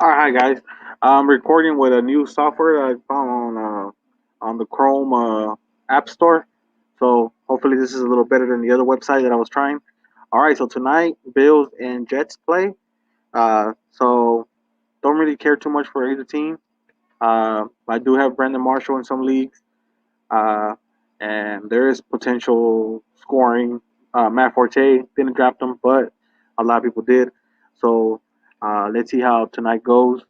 All right, hi guys. I'm recording with a new software that I found on the Chrome App Store. So hopefully this is a little better than the other website that I was trying. All right, so tonight Bills and Jets play. So don't really care too much for either team. I do have Brandon Marshall in some leagues, uh, and there is potential scoring. Matt Forte didn't draft him, but a lot of people did. So let's see how tonight goes.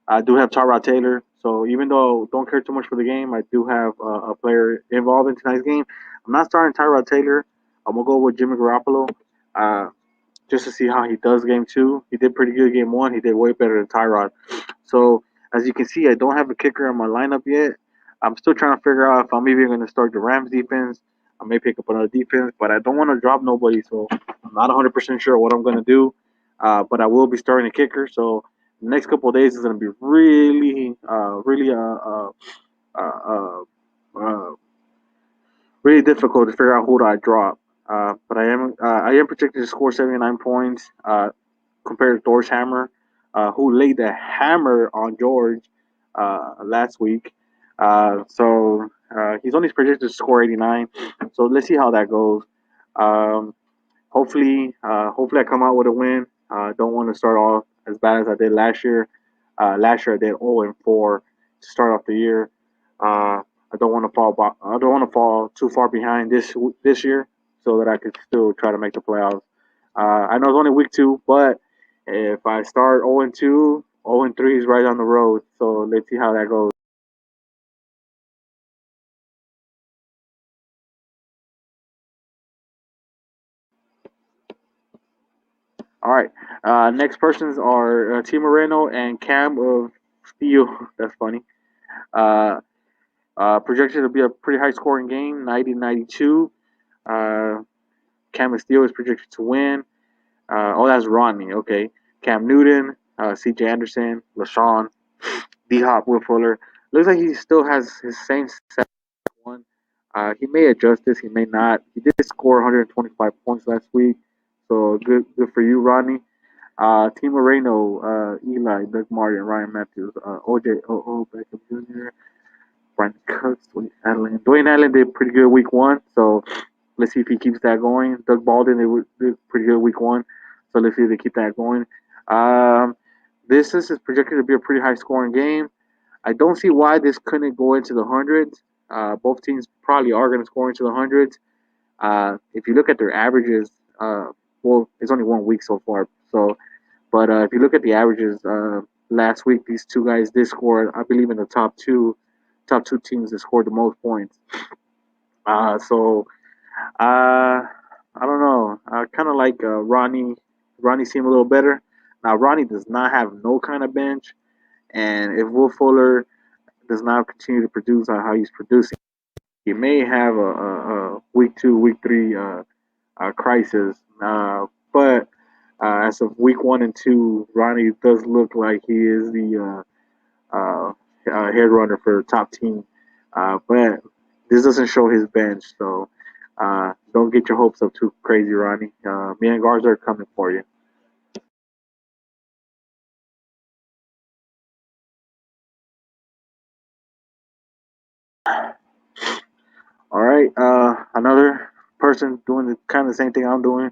I do have Tyrod Taylor, so even though I don't care too much for the game, I do have a player involved in tonight's game. I'm not starting Tyrod Taylor. I'm gonna go with Jimmy Garoppolo, uh, just to see how he does game two. He did pretty good game one. He did way better than Tyrod. So as you can see, I don't have a kicker in my lineup yet. I'm still trying to figure out if I'm even going to start the Rams defense. I may pick up another defense, but I don't want to drop nobody, so I'm not 100% sure what I'm going to do. But I will be starting a kicker, so the next couple of days is going to be uh, really difficult to figure out who do I drop. But I am projected to score 79 points compared to Thor's hammer, who laid the hammer on George last week. So he's only projected to score 89. So let's see how that goes. Um, hopefully I come out with a win. Don't want to start off as bad as I did last year. Last year I did 0 and 4 to start off the year. I don't want to fall. I don't want to fall too far behind this year, so that I could still try to make the playoffs. I know it's only week two, but if I start 0 and 2, 0 and 3 is right on the road. So let's see how that goes. All right. Next persons are T Moreno and Cam of Steel. That's funny. Uh, Projected to be a pretty high scoring game, 90-92. Uh, Cam of Steel is projected to win. That's Rodney. Okay. Cam Newton, C.J. Anderson, LaShawn, D Hop, Will Fuller. Looks like he still has his same set one. He may adjust this, he may not. He did score 125 points last week, so good for you, Rodney. Team Moreno, Eli, Doug Martin, Ryan Matthews, O.J. Beckham Jr., Brian Cooks, Dwayne Allen. Dwayne Allen did pretty good week one, so let's see if he keeps that going. Doug Baldwin did pretty good week one, so let's see if they keep that going. Um, this is projected to be a pretty high scoring game. I don't see why this couldn't go into the hundreds. Both teams probably are going to score into the hundreds. If you look at their averages, well, it's only 1 week so far. So, but if you look at the averages, last week these two guys did score. I believe in the top two teams that scored the most points. So I don't know. I kind of like Ronnie. Ronnie seemed a little better. Now Ronnie does not have no kind of bench, and if Will Fuller does not continue to produce how he's producing, he may have a week two, week three crisis. But as of week one and two, Ronnie does look like he is the head runner for the top team. But this doesn't show his bench, so don't get your hopes up too crazy, Ronnie. Me and Garza are coming for you. All right. Another person doing the kind of the same thing I'm doing.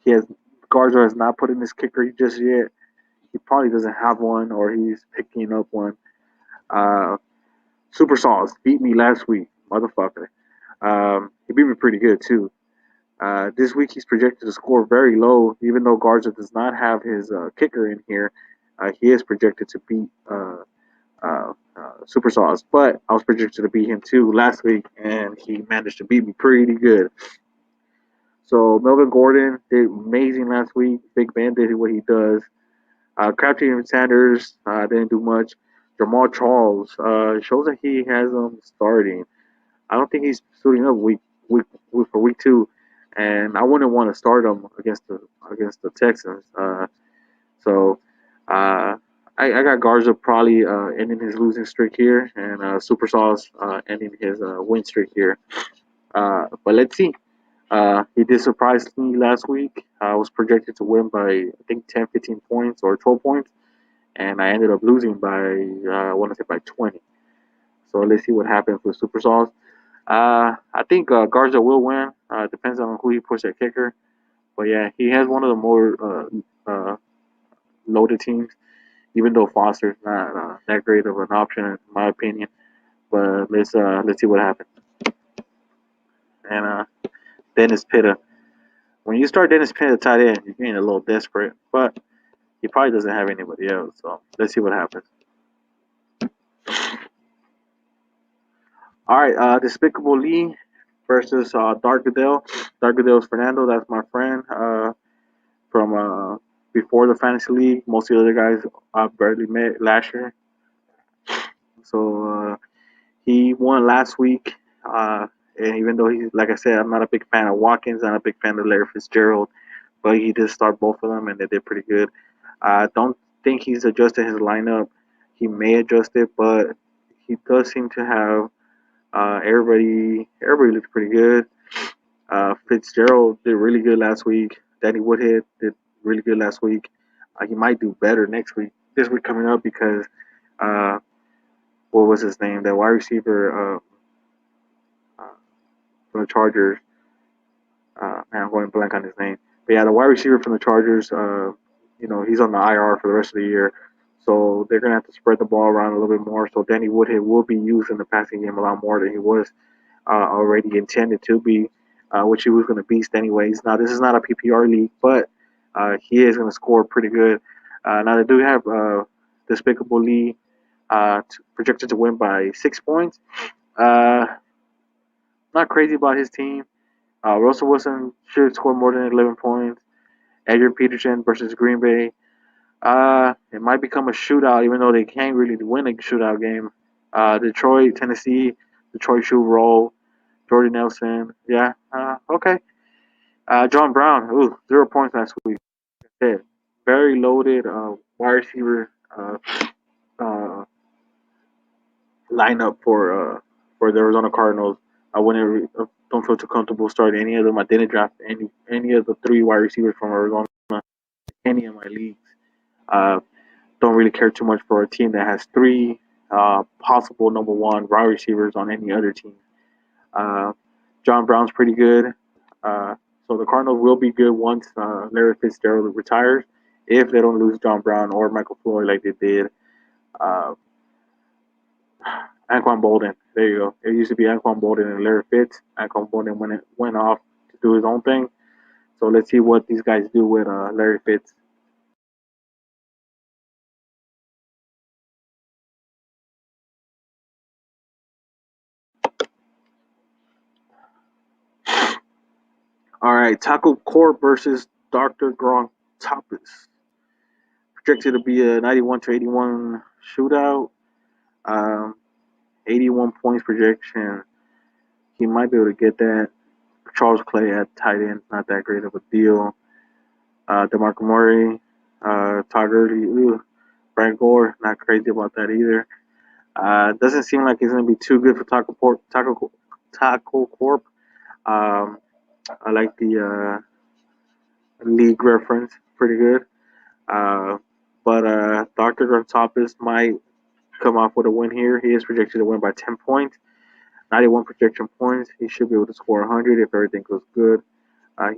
He has Garza has not put in his kicker just yet. He probably doesn't have one, or he's picking up one. Uh, Super Sauce beat me last week, motherfucker. He beat me pretty good too. This week he's projected to score very low, even though Garza does not have his kicker in here. He is projected to beat Super Sauce, but I was projected to beat him too last week, and he managed to beat me pretty good. So Melvin Gordon did amazing last week. Big Ben did what he does. Crabtree and Sanders didn't do much. Jamal Charles shows that he has them starting. I don't think he's suiting up week for week two, and I wouldn't want to start him against the Texans. So uh, I got Garza probably ending his losing streak here, and Super Sauce ending his win streak here. But let's see. He did surprise me last week. I was projected to win by I think 10, 15 points or 12 points, and I ended up losing by I want to say by 20. So let's see what happens with Super Sauce. I think Garza will win. Depends on who he puts at kicker. But yeah, he has one of the more loaded teams. Even though Foster's not that great of an option in my opinion. But let's see what happens. And Dennis Pitta. When you start Dennis Pitta tight end, you're getting a little desperate. But he probably doesn't have anybody else. So let's see what happens. All right, Despicable Lee versus Dark Goodell. Dark Goodell's Fernando. That's my friend from before the fantasy league. Most of the other guys I barely met last year. So he won last week. And even though he's like I said, I'm not a big fan of Watkins. I'm not a big fan of Larry Fitzgerald, but he did start both of them and they did pretty good. I don't think he's adjusted his lineup. He may adjust it, but he does seem to have everybody looks pretty good. Fitzgerald did really good last week. Danny Woodhead did really good last week. He might do better next week. This week coming up because uh, what was his name? That wide receiver uh, from the Chargers. Man, I'm going blank on his name. But yeah, the wide receiver from the Chargers. He's on the IR for the rest of the year. So they're gonna have to spread the ball around a little bit more. So Danny Woodhead will be used in the passing game a lot more than he was already intended to be, which he was going to beast anyways. Now, this is not a PPR league, but he is going to score pretty good. Now, they do have Despicable Lee projected to win by 6 points. Uh, Not crazy about his team. Russell Wilson should score more than 11 points. Adrian Peterson versus Green Bay. It might become a shootout, even though they can't really win a shootout game. Detroit, Tennessee. Detroit should roll. Jordy Nelson. Yeah. Okay. John Brown. Ooh, 0 points last week. Yeah. Very loaded wide receiver uh, lineup for the Arizona Cardinals. I wouldn't don't feel too comfortable starting any of them. I didn't draft any of the three wide receivers from Arizona in any of my leagues. Uh, don't really care too much for a team that has three possible number one wide receivers on any other team. Uh, John Brown's pretty good. Uh, so the Cardinals will be good once Larry Fitzgerald retires, if they don't lose John Brown or Michael Floyd like they did. Uh, Anquan Bolden, there you go. It used to be Anquan Bolden and Larry Fitz. Anquan Bolden went off to do his own thing. So let's see what these guys do with Larry Fitz. All right, Taco Corp versus Dr. Gronk Topless. Projected to be a 91 to 81 shootout. Um, 81 points projection. He might be able to get that. Charles Clay at tight end, not that great of a deal. DeMarco Murray, Todd Gurley, Frank Gore, not crazy about that either. Doesn't seem like he's going to be too good for Taco Corp. Um, I like the league reference, pretty good. Uh, but Dr. Grontopis might come off with a win here. He is projected to win by 10 points. 91 projection points. He should be able to score 100 if everything goes good.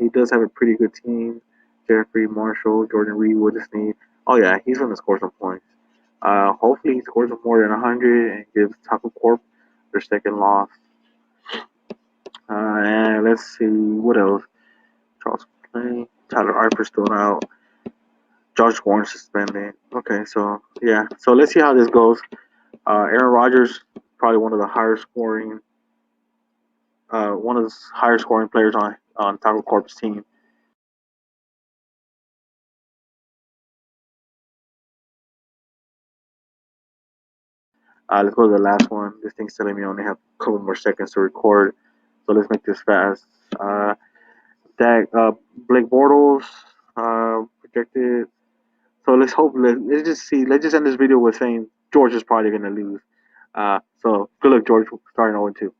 He does have a pretty good team. Jeffrey Marshall, Jordan Reed, Willie Snead. Oh yeah, he's going to score some points. Hopefully he scores more than 100 and gives Taco Corp their second loss. And let's see what else. Charles Clay, Tyler Harper still out. Josh Warren suspended. Okay, so yeah, so let's see how this goes. Aaron Rodgers, probably one of the higher scoring players on Taco Corp's team. Let's go to the last one. This thing's telling me I only have a couple more seconds to record, so let's make this fast. That Blake Bortles projected. So let's hope. Let's just see. Let's just end this video with saying George is probably going to lose. So good luck, George, starting 0-2.